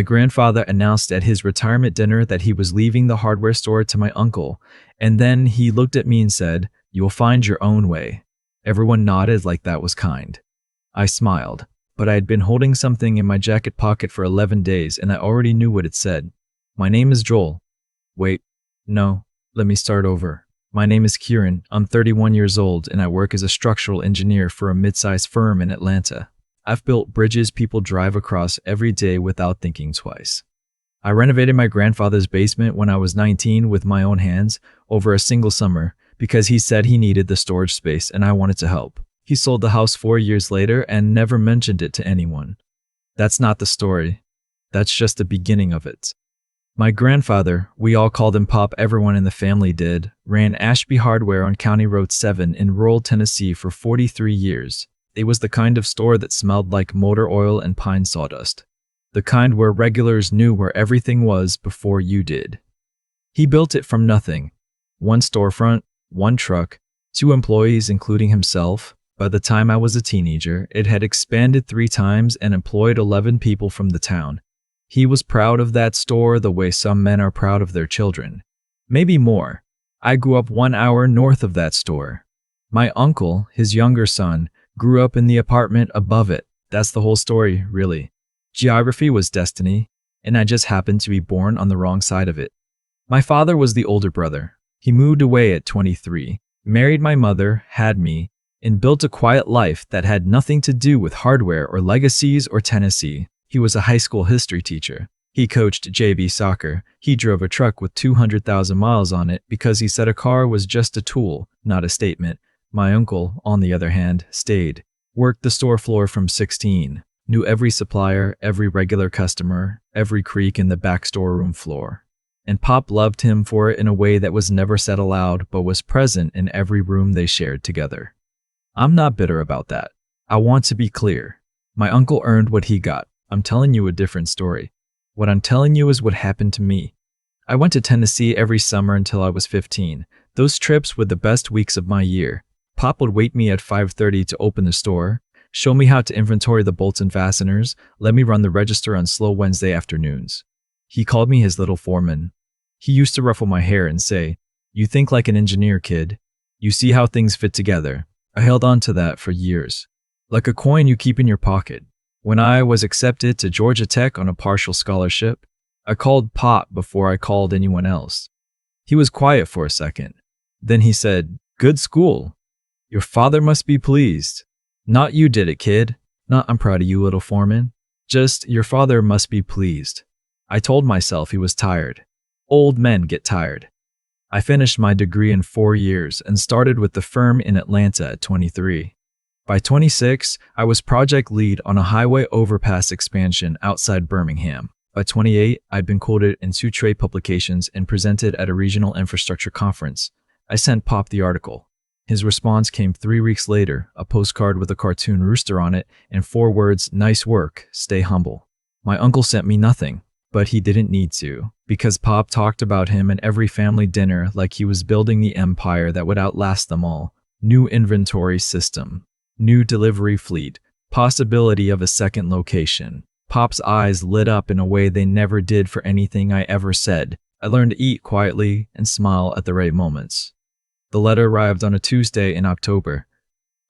My grandfather announced at his retirement dinner that he was leaving the hardware store to my uncle, and then he looked at me and said, "You'll find your own way." Everyone nodded like that was kind. I smiled, but I had been holding something in my jacket pocket for 11 days and I already knew what it said. "My name is Joel." Wait, no, let me start over. "My name is Kieran. I'm 31 years old and I work as a structural engineer for a mid-sized firm in Atlanta. I've built bridges people drive across every day without thinking twice. I renovated my grandfather's basement when I was 19 with my own hands over a single summer because he said he needed the storage space and I wanted to help. He sold the house 4 years later and never mentioned it to anyone. That's not the story. That's just the beginning of it. My grandfather, we all called him Pop, everyone in the family did, ran Ashby Hardware on County Road 7 in rural Tennessee for 43 years. It was the kind of store that smelled like motor oil and pine sawdust. The kind where regulars knew where everything was before you did. He built it from nothing. One storefront, one truck, 2 employees including himself. By the time I was a teenager, it had expanded 3 times and employed 11 people from the town. He was proud of that store the way some men are proud of their children. Maybe more. I grew up 1 hour north of that store. My uncle, his younger son, grew up in the apartment above it. That's the whole story, really. Geography was destiny, and I just happened to be born on the wrong side of it. My father was the older brother. He moved away at 23, married my mother, had me, and built a quiet life that had nothing to do with hardware or legacies or Tennessee. He was a high school history teacher. He coached JV soccer. He drove a truck with 200,000 miles on it because he said a car was just a tool, not a statement. My uncle, on the other hand, stayed. Worked the store floor from 16. Knew every supplier, every regular customer, every creak in the back storeroom floor. And Pop loved him for it in a way that was never said aloud but was present in every room they shared together. I'm not bitter about that. I want to be clear. My uncle earned what he got. I'm telling you a different story. What I'm telling you is what happened to me. I went to Tennessee every summer until I was 15. Those trips were the best weeks of my year. Pop would wake me at 5:30 to open the store, show me how to inventory the bolts and fasteners, let me run the register on slow Wednesday afternoons. He called me his little foreman. He used to ruffle my hair and say, "You think like an engineer, kid. You see how things fit together." I held on to that for years. Like a coin you keep in your pocket. When I was accepted to Georgia Tech on a partial scholarship, I called Pop before I called anyone else. He was quiet for a second. Then he said, "Good school. Your father must be pleased." Not "you did it, kid." Not "I'm proud of you, little foreman." Just "your father must be pleased." I told myself he was tired. Old men get tired. I finished my degree in 4 years and started with the firm in Atlanta at 23. By 26, I was project lead on a highway overpass expansion outside Birmingham. By 28, I'd been quoted in 2 trade publications and presented at a regional infrastructure conference. I sent Pop the article. His response came 3 weeks later, a postcard with a cartoon rooster on it and 4 words, "Nice work, stay humble." My uncle sent me nothing, but he didn't need to, because Pop talked about him at every family dinner like he was building the empire that would outlast them all. New inventory system. New delivery fleet, possibility of a second location. Pop's eyes lit up in a way they never did for anything I ever said. I learned to eat quietly and smile at the right moments. The letter arrived on a Tuesday in October.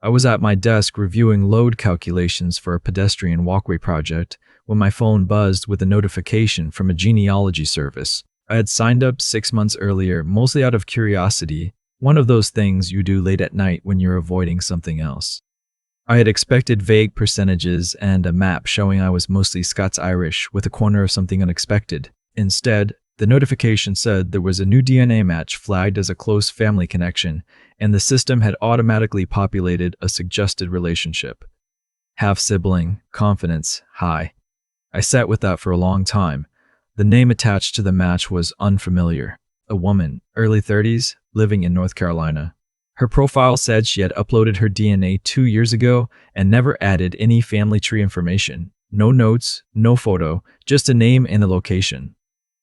I was at my desk reviewing load calculations for a pedestrian walkway project when my phone buzzed with a notification from a genealogy service. I had signed up 6 months earlier, mostly out of curiosity, one of those things you do late at night when you're avoiding something else. I had expected vague percentages and a map showing I was mostly Scots-Irish with a corner of something unexpected. Instead, the notification said there was a new DNA match flagged as a close family connection, and the system had automatically populated a suggested relationship. Half-sibling, confidence, high. I sat with that for a long time. The name attached to the match was unfamiliar. A woman, early 30s, living in North Carolina. Her profile said she had uploaded her DNA 2 years ago and never added any family tree information. No notes, no photo, just a name and a location.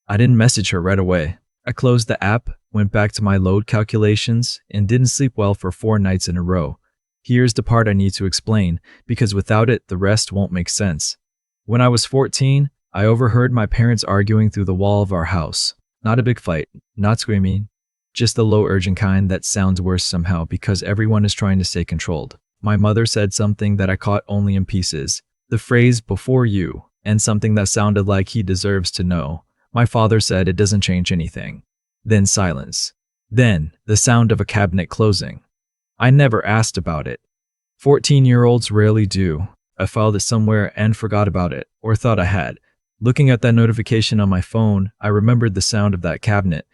I didn't message her right away. I closed the app, went back to my load calculations, and didn't sleep well for 4 nights in a row. Here's the part I need to explain, because without it, the rest won't make sense. When I was 14, I overheard my parents arguing through the wall of our house. Not a big fight, not screaming, just the low urgent kind that sounds worse somehow because everyone is trying to stay controlled. My mother said something that I caught only in pieces. The phrase "before you," and something that sounded like "he deserves to know." My father said it doesn't change anything. Then silence. Then the sound of a cabinet closing. I never asked about it. 14-year-olds rarely do. I filed it somewhere and forgot about it, or thought I had. Looking at that notification on my phone, I remembered the sound of that cabinet.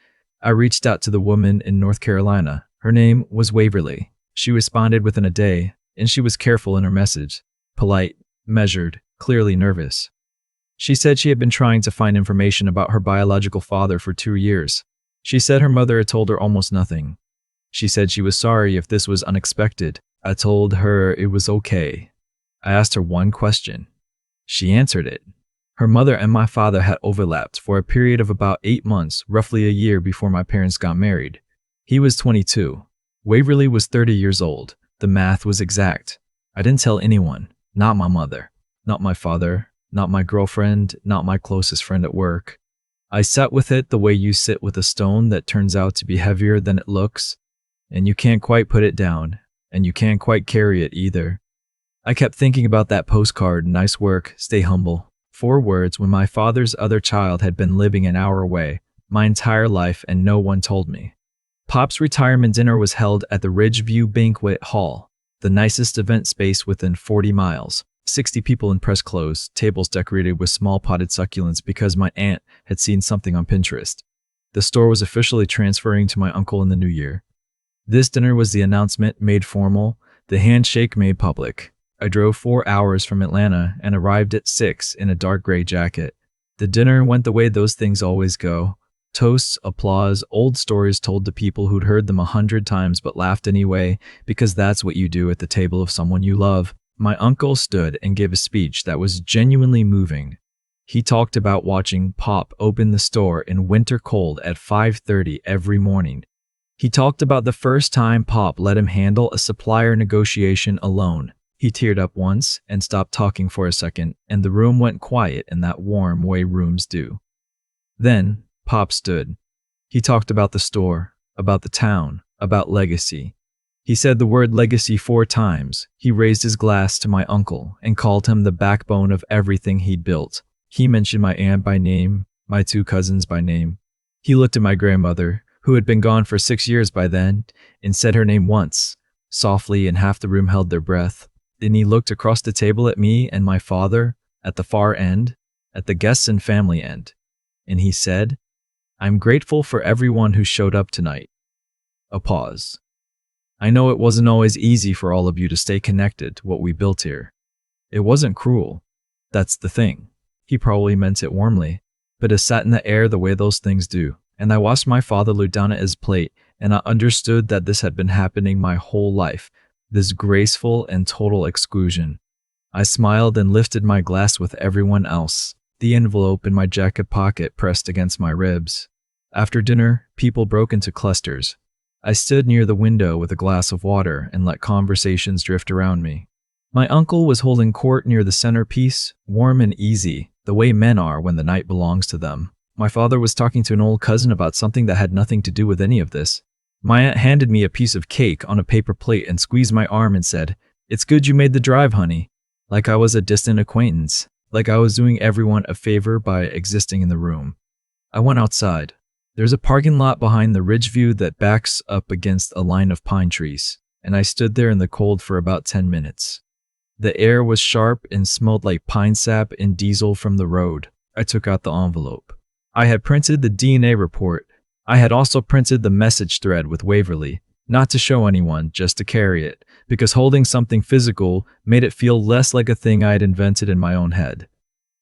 I reached out to the woman in North Carolina. Her name was Waverly. She responded within a day, and she was careful in her message. Polite, measured, clearly nervous. She said she had been trying to find information about her biological father for 2 years. She said her mother had told her almost nothing. She said she was sorry if this was unexpected. I told her it was okay. I asked her one question. She answered it. Her mother and my father had overlapped for a period of about 8 months, roughly a year before my parents got married. He was 22. Waverly was 30 years old. The math was exact. I didn't tell anyone, not my mother, not my father, not my girlfriend, not my closest friend at work. I sat with it the way you sit with a stone that turns out to be heavier than it looks, and you can't quite put it down, and you can't quite carry it either. I kept thinking about that postcard, "Nice work, stay humble." 4 words when my father's other child had been living an hour away, my entire life, and no one told me. Pop's retirement dinner was held at the Ridgeview Banquet Hall, the nicest event space within 40 miles. 60 people in press clothes, tables decorated with small potted succulents because my aunt had seen something on Pinterest. The store was officially transferring to my uncle in the new year. This dinner was the announcement made formal, the handshake made public. I drove 4 hours from Atlanta and arrived at 6 in a dark gray jacket. The dinner went the way those things always go. Toasts, applause, old stories told to people who'd heard them 100 times but laughed anyway, because that's what you do at the table of someone you love. My uncle stood and gave a speech that was genuinely moving. He talked about watching Pop open the store in winter cold at 5:30 every morning. He talked about the first time Pop let him handle a supplier negotiation alone. He teared up once and stopped talking for a second, and the room went quiet in that warm way rooms do. Then Pop stood. He talked about the store, about the town, about legacy. He said the word legacy 4 times. He raised his glass to my uncle and called him the backbone of everything he'd built. He mentioned my aunt by name, my 2 cousins by name. He looked at my grandmother, who had been gone for 6 years by then, and said her name once, softly, and half the room held their breath. Then he looked across the table at me and my father, at the far end, at the guests and family end, and he said, "I'm grateful for everyone who showed up tonight." A pause. I know it wasn't always easy for all of you to stay connected to what we built here. It wasn't cruel. That's the thing. He probably meant it warmly, but it sat in the air the way those things do. And I watched my father look down at his plate, and I understood that this had been happening my whole life, this graceful and total exclusion. I smiled and lifted my glass with everyone else, the envelope in my jacket pocket pressed against my ribs. After dinner, people broke into clusters. I stood near the window with a glass of water and let conversations drift around me. My uncle was holding court near the centerpiece, warm and easy, the way men are when the night belongs to them. My father was talking to an old cousin about something that had nothing to do with any of this. My aunt handed me a piece of cake on a paper plate and squeezed my arm and said, "It's good you made the drive, honey." Like I was a distant acquaintance, like I was doing everyone a favor by existing in the room. I went outside. There's a parking lot behind the Ridgeview that backs up against a line of pine trees, and I stood there in the cold for about 10 minutes. The air was sharp and smelled like pine sap and diesel from the road. I took out the envelope. I had printed the DNA report. I had also printed the message thread with Waverly, not to show anyone, just to carry it, because holding something physical made it feel less like a thing I had invented in my own head.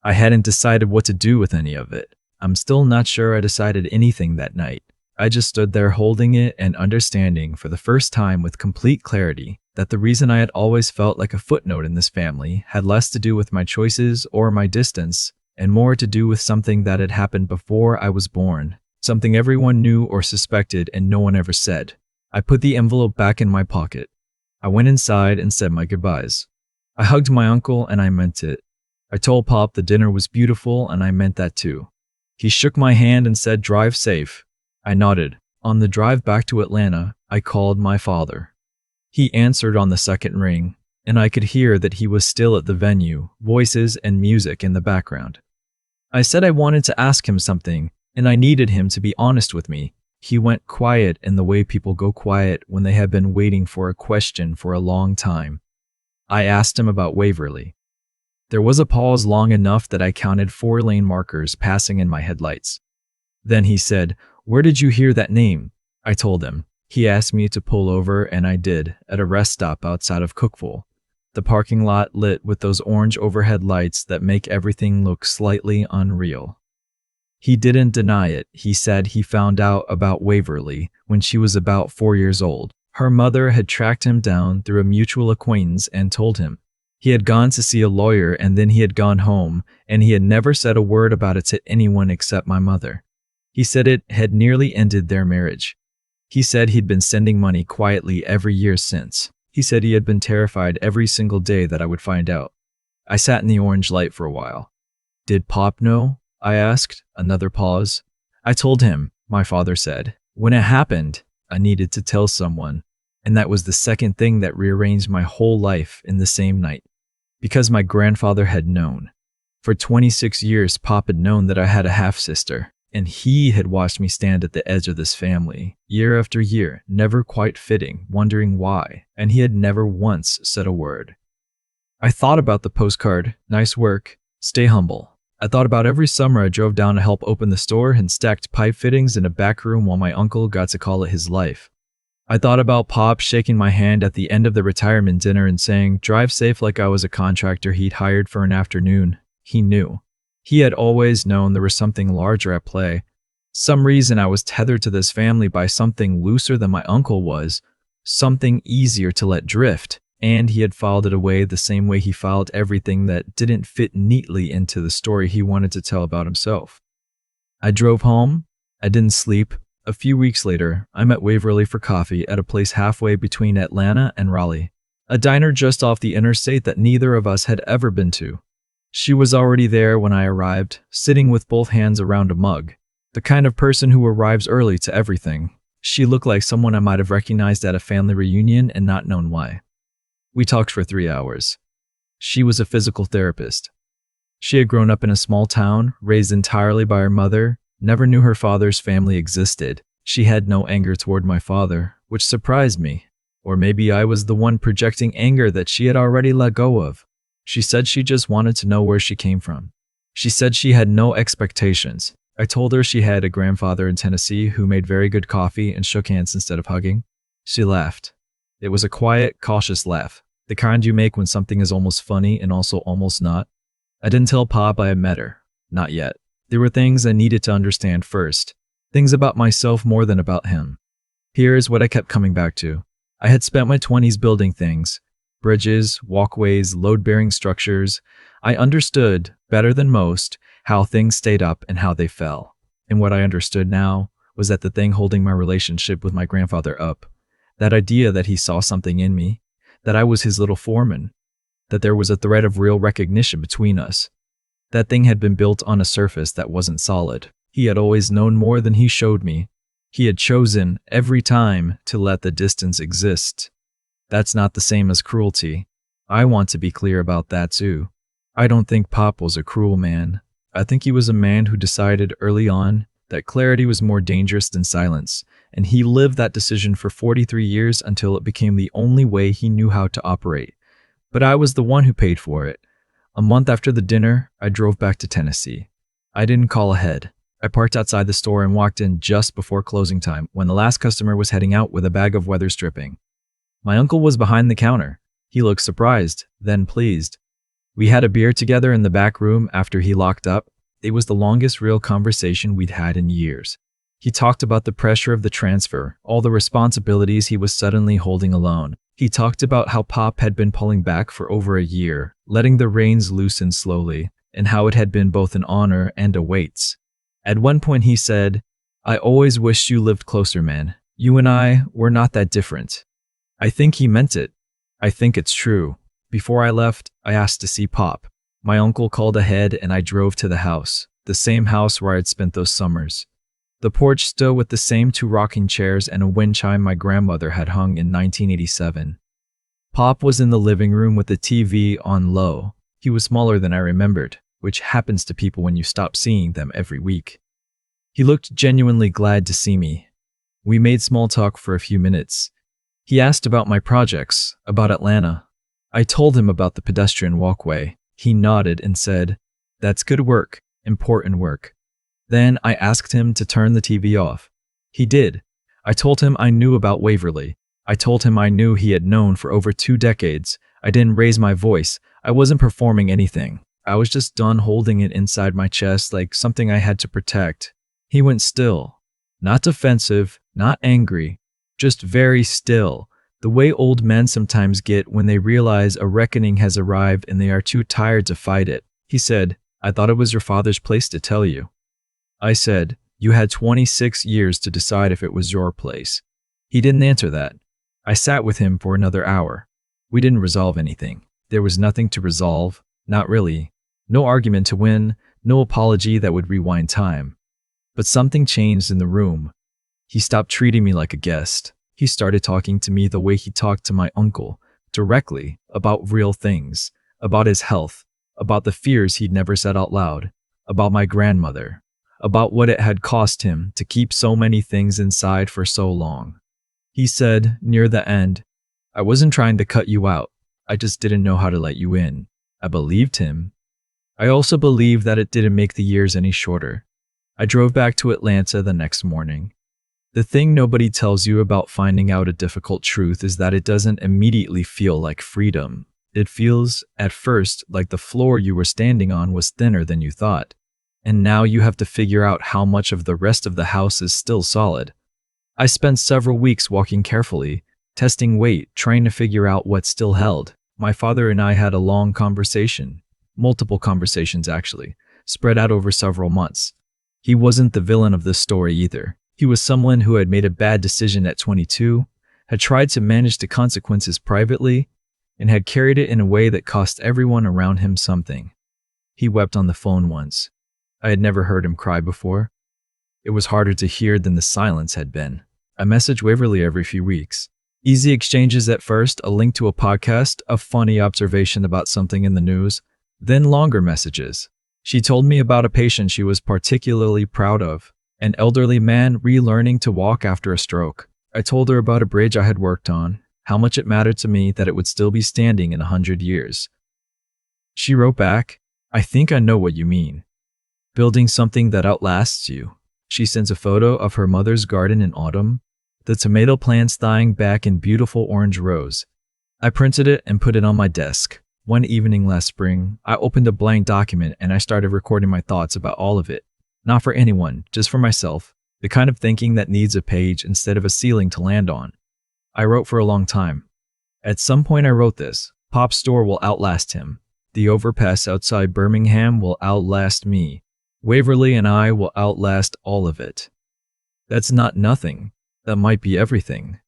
I hadn't decided what to do with any of it. I'm still not sure I decided anything that night. I just stood there holding it and understanding for the first time with complete clarity that the reason I had always felt like a footnote in this family had less to do with my choices or my distance, and more to do with something that had happened before I was born, something everyone knew or suspected and no one ever said. I put the envelope back in my pocket. I went inside and said my goodbyes. I hugged my uncle and I meant it. I told Pop the dinner was beautiful and I meant that too. He shook my hand and said, "Drive safe." I nodded. On the drive back to Atlanta, I called my father. He answered on the second ring, and I could hear that he was still at the venue, voices and music in the background. I said I wanted to ask him something, and I needed him to be honest with me. He went quiet in the way people go quiet when they have been waiting for a question for a long time. I asked him about Waverly. There was a pause long enough that I counted 4-lane markers passing in my headlights. Then he said, "Where did you hear that name?" I told him. He asked me to pull over, and I did, at a rest stop outside of Cookeville. The parking lot lit with those orange overhead lights that make everything look slightly unreal. He didn't deny it. He said he found out about Waverly when she was about 4 years old. Her mother had tracked him down through a mutual acquaintance and told him. He had gone to see a lawyer and then he had gone home, and he had never said a word about it to anyone except my mother. He said it had nearly ended their marriage. He said he'd been sending money quietly every year since. He said he had been terrified every single day that I would find out. I sat in the orange light for a while. "Did Pop know?" I asked. Another pause. "I told him," my father said. "When it happened, I needed to tell someone, and that was the second thing that rearranged my whole life in the same night. Because my grandfather had known. For 26 years, Pop had known that I had a half-sister, and he had watched me stand at the edge of this family, year after year, never quite fitting, wondering why, and he had never once said a word. I thought about the postcard, "Nice work, stay humble." I thought about every summer I drove down to help open the store and stacked pipe fittings in a back room while my uncle got to call it his life. I thought about Pop shaking my hand at the end of the retirement dinner and saying, "Drive safe," like I was a contractor he'd hired for an afternoon. He knew. He had always known there was something larger at play. Some reason I was tethered to this family by something looser than my uncle was, something easier to let drift, and he had filed it away the same way he filed everything that didn't fit neatly into the story he wanted to tell about himself. I drove home. I didn't sleep. A few weeks later, I met Waverly for coffee at a place halfway between Atlanta and Raleigh, a diner just off the interstate that neither of us had ever been to. She was already there when I arrived, sitting with both hands around a mug, the kind of person who arrives early to everything. She looked like someone I might have recognized at a family reunion and not known why. We talked for 3 hours. She was a physical therapist. She had grown up in a small town, raised entirely by her mother, never knew her father's family existed. She had no anger toward my father, which surprised me. Or maybe I was the one projecting anger that she had already let go of. She said she just wanted to know where she came from. She said she had no expectations. I told her she had a grandfather in Tennessee who made very good coffee and shook hands instead of hugging. She laughed. It was a quiet, cautious laugh, the kind you make when something is almost funny and also almost not. I didn't tell Pop I had met her. Not yet. There were things I needed to understand first. Things about myself more than about him. Here's what I kept coming back to. I had spent my 20s building things. Bridges, walkways, load-bearing structures. I understood, better than most, how things stayed up and how they fell. And what I understood now was that the thing holding my relationship with my grandfather up, that idea that he saw something in me, that I was his little foreman, that there was a thread of real recognition between us. That thing had been built on a surface that wasn't solid. He had always known more than he showed me. He had chosen, every time, to let the distance exist. That's not the same as cruelty. I want to be clear about that too. I don't think Pop was a cruel man. I think he was a man who decided early on that clarity was more dangerous than silence, and he lived that decision for 43 years until it became the only way he knew how to operate. But I was the one who paid for it. A month after the dinner, I drove back to Tennessee. I didn't call ahead. I parked outside the store and walked in just before closing time when the last customer was heading out with a bag of weather stripping. My uncle was behind the counter. He looked surprised, then pleased. We had a beer together in the back room after he locked up. It was the longest real conversation we'd had in years. He talked about the pressure of the transfer, all the responsibilities he was suddenly holding alone. He talked about how Pop had been pulling back for over a year, letting the reins loosen slowly, and how it had been both an honor and a weight. At one point he said, "I always wished you lived closer, man. You and I were not that different." I think he meant it. I think it's true. Before I left, I asked to see Pop. My uncle called ahead and I drove to the house, the same house where I'd spent those summers. The porch stood with the same two rocking chairs and a wind chime my grandmother had hung in 1987. Pop was in the living room with the TV on low. He was smaller than I remembered, which happens to people when you stop seeing them every week. He looked genuinely glad to see me. We made small talk for a few minutes. He asked about my projects, about Atlanta. I told him about the pedestrian walkway. He nodded and said, "That's good work, important work." Then I asked him to turn the TV off. He did. I told him I knew about Waverly. I told him I knew he had known for over 2 decades. I didn't raise my voice. I wasn't performing anything. I was just done holding it inside my chest like something I had to protect. He went still. Not defensive, not angry, just very still. The way old men sometimes get when they realize a reckoning has arrived and they are too tired to fight it. He said, "I thought it was your father's place to tell you." I said, "You had 26 years to decide if it was your place." He didn't answer that. I sat with him for another hour. We didn't resolve anything. There was nothing to resolve, not really. No argument to win, no apology that would rewind time. But something changed in the room. He stopped treating me like a guest. He started talking to me the way he talked to my uncle, directly, about real things, about his health, about the fears he'd never said out loud, about my grandmother, about what it had cost him to keep so many things inside for so long. He said, near the end, "I wasn't trying to cut you out. I just didn't know how to let you in." I believed him. I also believed that it didn't make the years any shorter. I drove back to Atlanta the next morning. The thing nobody tells you about finding out a difficult truth is that it doesn't immediately feel like freedom. It feels, at first, like the floor you were standing on was thinner than you thought. And now you have to figure out how much of the rest of the house is still solid. I spent several weeks walking carefully, testing weight, trying to figure out what still held. My father and I had a long conversation, multiple conversations actually, spread out over several months. He wasn't the villain of this story either. He was someone who had made a bad decision at 22, had tried to manage the consequences privately, and had carried it in a way that cost everyone around him something. He wept on the phone once. I had never heard him cry before. It was harder to hear than the silence had been. I message Waverly every few weeks. Easy exchanges at first, a link to a podcast, a funny observation about something in the news, then longer messages. She told me about a patient she was particularly proud of, an elderly man relearning to walk after a stroke. I told her about a bridge I had worked on, how much it mattered to me that it would still be standing in 100 years. She wrote back, "I think I know what you mean. Building something that outlasts you." She sends a photo of her mother's garden in autumn, the tomato plants dying back in beautiful orange rows. I printed it and put it on my desk. One evening last spring, I opened a blank document and I started recording my thoughts about all of it. Not for anyone, just for myself, the kind of thinking that needs a page instead of a ceiling to land on. I wrote for a long time. At some point I wrote this: Pop's store will outlast him. The overpass outside Birmingham will outlast me. Waverly and I will outlast all of it. That's not nothing. That might be everything.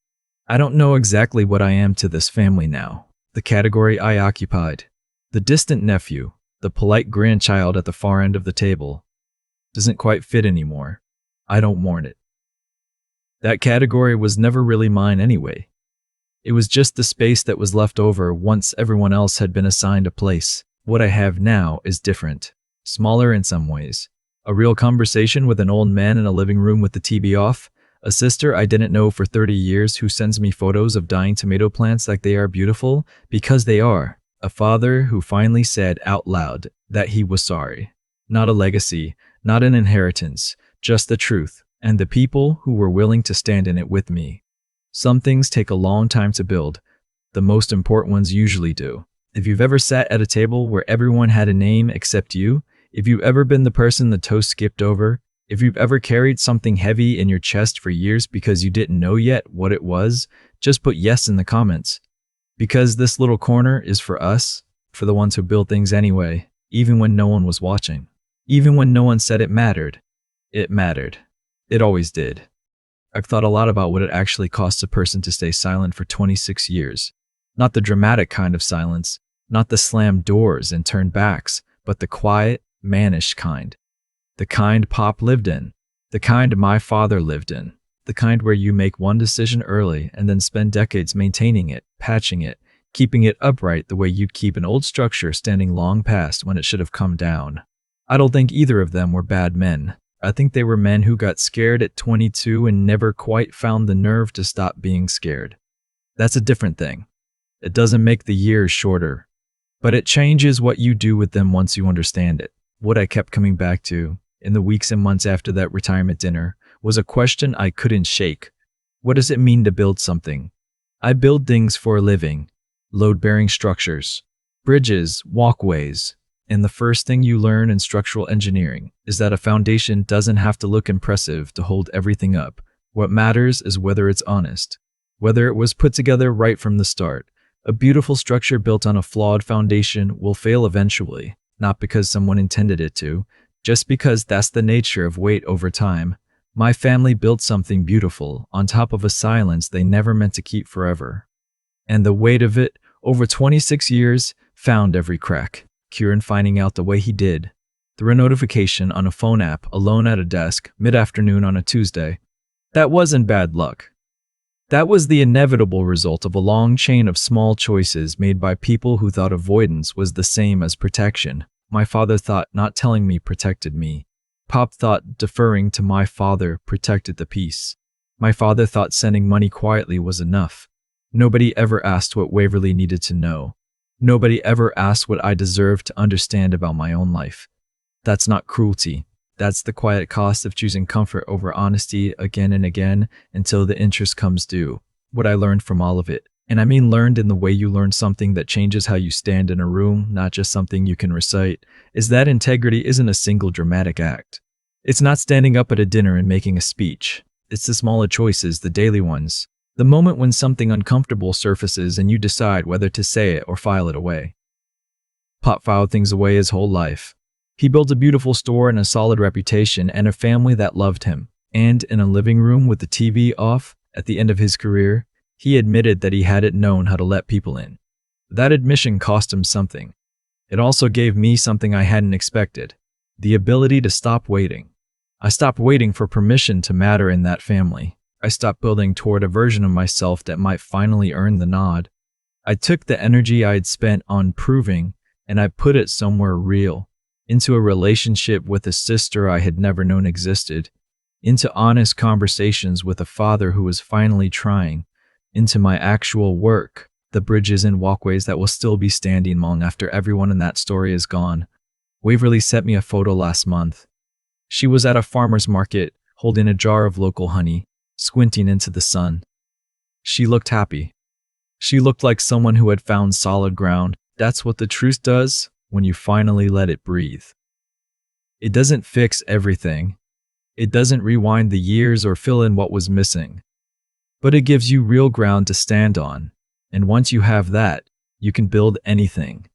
I don't know exactly what I am to this family now. The category I occupied. The distant nephew, the polite grandchild at the far end of the table, doesn't quite fit anymore. I don't mourn it. That category was never really mine anyway. It was just the space that was left over once everyone else had been assigned a place. What I have now is different. Smaller in some ways. A real conversation with an old man in a living room with the TV off. A sister I didn't know for 30 years who sends me photos of dying tomato plants like they are beautiful, because they are. A father who finally said out loud that he was sorry. Not a legacy, not an inheritance, just the truth, and the people who were willing to stand in it with me. Some things take a long time to build. The most important ones usually do. If you've ever sat at a table where everyone had a name except you, if you've ever been the person the toast skipped over, if you've ever carried something heavy in your chest for years because you didn't know yet what it was, just put yes in the comments. Because this little corner is for us, for the ones who build things anyway, even when no one was watching. Even when no one said it mattered. It mattered. It always did. I've thought a lot about what it actually costs a person to stay silent for 26 years. Not the dramatic kind of silence, Not the slammed doors and turned backs, but the quiet, mannish kind. The kind Pop lived in. The kind my father lived in. The kind where you make one decision early and then spend decades maintaining it, patching it, keeping it upright the way you'd keep an old structure standing long past when it should have come down. I don't think either of them were bad men. I think they were men who got scared at 22 and never quite found the nerve to stop being scared. That's a different thing. It doesn't make the years shorter, but it changes what you do with them once you understand it. What I kept coming back to, in the weeks and months after that retirement dinner, was a question I couldn't shake. What does it mean to build something? I build things for a living. Load-bearing structures, bridges, walkways. And the first thing you learn in structural engineering is that a foundation doesn't have to look impressive to hold everything up. What matters is whether it's honest, whether it was put together right from the start. A beautiful structure built on a flawed foundation will fail eventually, not because someone intended it to, just because that's the nature of weight over time. My family built something beautiful on top of a silence they never meant to keep forever. And the weight of it, over 26 years, found every crack. Kieran finding out the way he did, through a notification on a phone app alone at a desk mid-afternoon on a Tuesday. That wasn't bad luck. That was the inevitable result of a long chain of small choices made by people who thought avoidance was the same as protection. My father thought not telling me protected me. Pop thought deferring to my father protected the peace. My father thought sending money quietly was enough. Nobody ever asked what Waverly needed to know. Nobody ever asked what I deserved to understand about my own life. That's not cruelty. That's the quiet cost of choosing comfort over honesty again and again until the interest comes due. What I learned from all of it, and I mean learned in the way you learn something that changes how you stand in a room, not just something you can recite, is that integrity isn't a single dramatic act. It's not standing up at a dinner and making a speech. It's the smaller choices, the daily ones. The moment when something uncomfortable surfaces and you decide whether to say it or file it away. Pop filed things away his whole life. He built a beautiful store and a solid reputation and a family that loved him. And in a living room with the TV off, at the end of his career, he admitted that he hadn't known how to let people in. That admission cost him something. It also gave me something I hadn't expected. The ability to stop waiting. I stopped waiting for permission to matter in that family. I stopped building toward a version of myself that might finally earn the nod. I took the energy I'd spent on proving and I put it somewhere real, into a relationship with a sister I had never known existed, into honest conversations with a father who was finally trying, into my actual work, the bridges and walkways that will still be standing long after everyone in that story is gone. Waverly sent me a photo last month. She was at a farmer's market, holding a jar of local honey, squinting into the sun. She looked happy. She looked like someone who had found solid ground. That's what the truth does when you finally let it breathe. It doesn't fix everything. It doesn't rewind the years or fill in what was missing. But it gives you real ground to stand on. And once you have that, you can build anything.